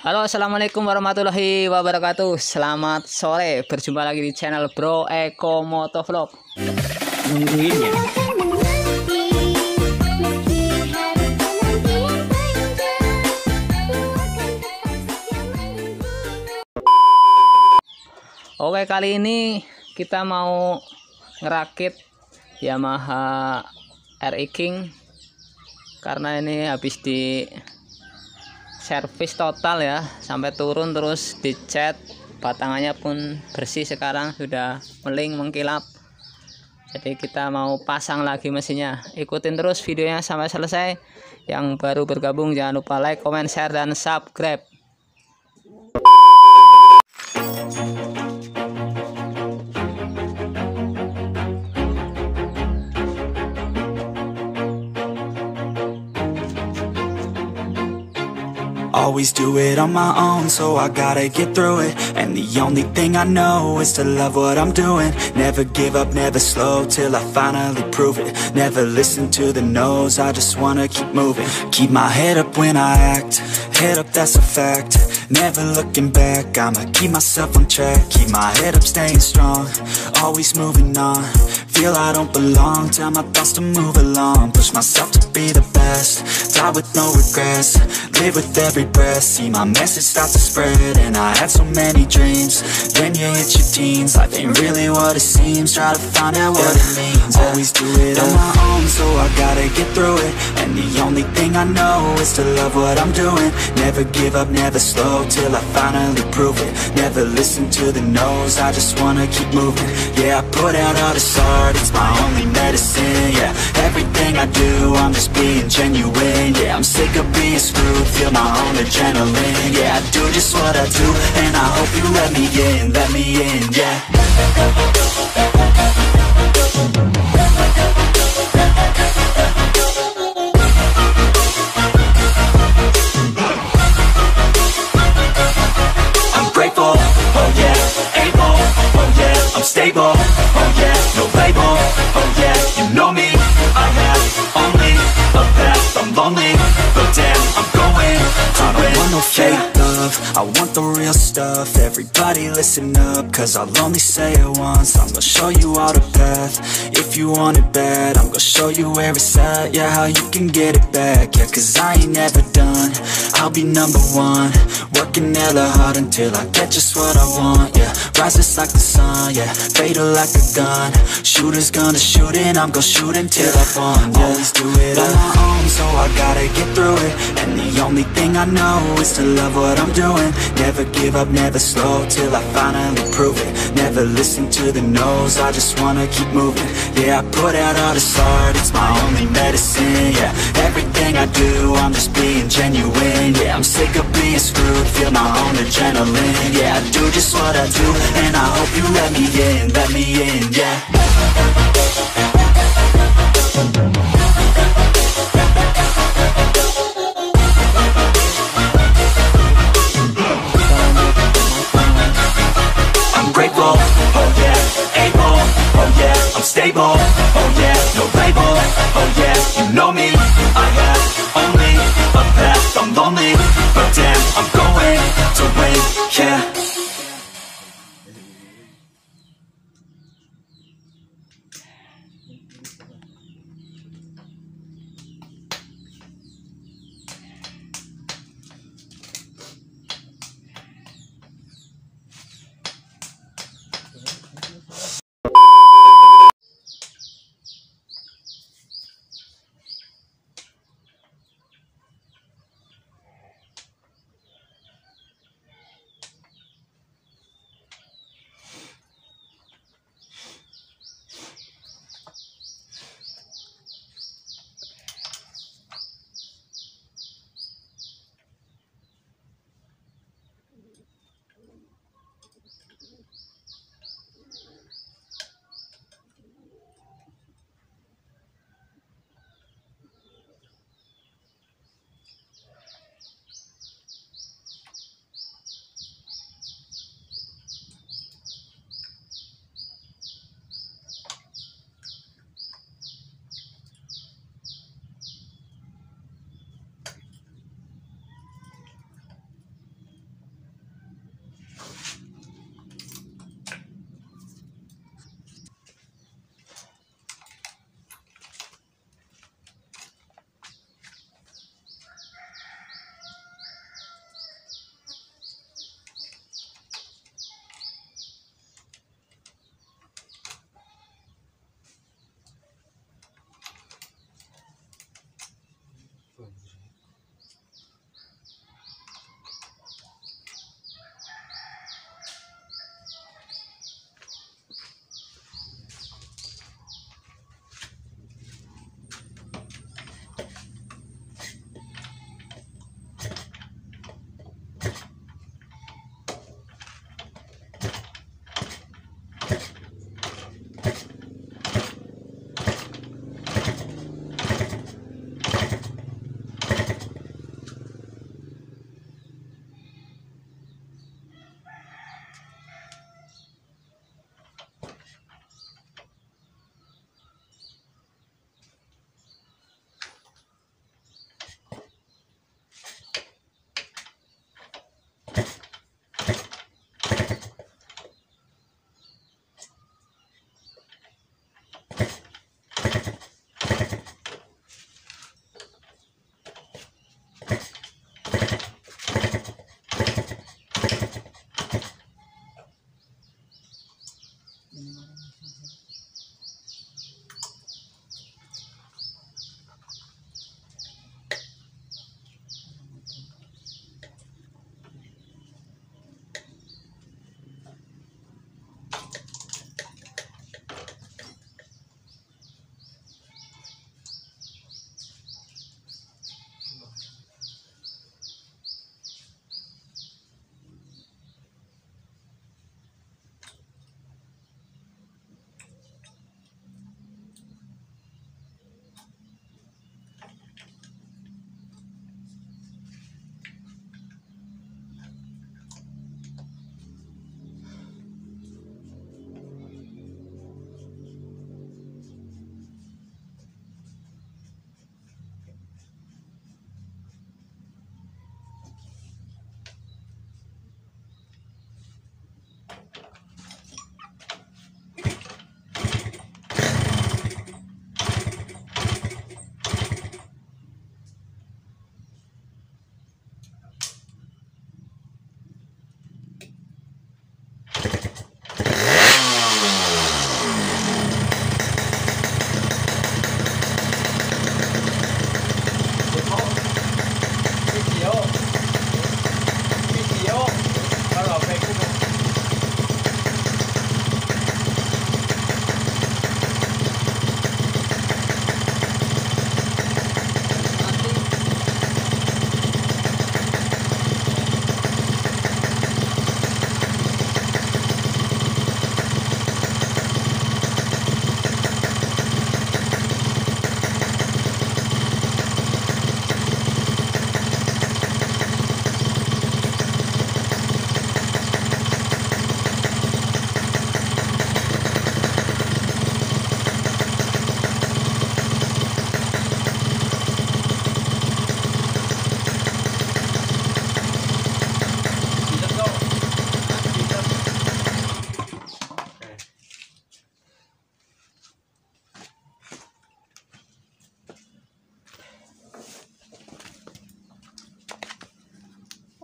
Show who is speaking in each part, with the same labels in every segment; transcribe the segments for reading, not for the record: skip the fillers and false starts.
Speaker 1: Halo, assalamualaikum warahmatullahi wabarakatuh. Selamat sore, berjumpa lagi di channel Bro Eko Motovlog.
Speaker 2: Nungguin ya.
Speaker 1: Oke, kali ini kita mau ngerakit Yamaha RX karena ini habis di servis total ya, sampai turun terus dicat, batangannya pun bersih, sekarang sudah meling mengkilap. Jadi kita mau pasang lagi mesinnya. Ikutin terus videonya sampai selesai. Yang baru bergabung jangan lupa like, comment, share, dan subscribe.
Speaker 3: Always do it on my own, so I gotta get through it. And the only thing I know is to love what I'm doing. Never give up, never slow, till I finally prove it. Never listen to the no's, I just wanna keep moving. Keep my head up when I act, head up, that's a fact. Never looking back, I'ma keep myself on track. Keep my head up, staying strong, always moving on. Feel I don't belong, tell my thoughts to move along. Push myself to be the best, die with no regrets. Live with every breath, see my message start to spread. And I had so many dreams, then you hit your teens. Life ain't really what it seems, try to find out what it means. Always do it on my own, so I gotta get through it. And the only thing I know is to love what I'm doing. Never give up, never slow, till I finally prove it. Never listen to the no's, I just wanna keep moving. Yeah, I put out all this art, it's my only medicine. Yeah, everything I do, I'm just being genuine. Yeah, I'm sick of being screwed, feel my own adrenaline. Yeah, I do just what I do, and I hope you let me in, yeah. I'm grateful, oh yeah, able, oh yeah, I'm stable, oh yeah, no label, oh yeah, you know me, I have only a path, I'm lonely, but damn, I'm going to win. I don't want no fake love, I want the real stuff. Everybody listen up, cause I'll only say it once. I'm gonna show you all the path, if you want it bad. I'm gonna show you where it's at, yeah, how you can get it back. Yeah, cause I ain't never done, I'll be number one. Working hella hard until I get just what I want, yeah. Rises like the sun, yeah, fatal like a gun. Shooter's gonna shoot and I'm gonna shoot until I won, yeah. Always do it on my own, so I gotta get through it. And the only thing I know is to love what I'm doing. Never give up, never slow, till I finally prove it. Never listen to the no's, I just wanna keep moving. Yeah, I put out all this art, it's my only medicine. Yeah, everything I do, I'm just being genuine. Yeah, I'm sick of being screwed, feel my own adrenaline. Yeah, I do just what I do, and I hope you let me in, yeah. I'm grateful, oh yeah, able, oh yeah, I'm stable, oh yeah, no label, oh yeah, you know me, I have only a path, I'm lonely, but damn, I'm going to win, yeah.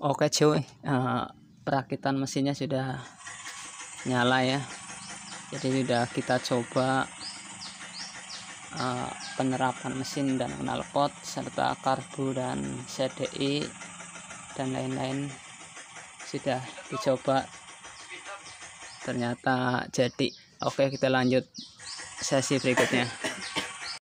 Speaker 1: Oke cuy, perakitan mesinnya sudah nyala ya. Jadi sudah kita coba penerapan mesin dan knalpot serta karbu dan CDI dan lain-lain sudah dicoba, ternyata jadi. Oke, kita lanjut sesi berikutnya.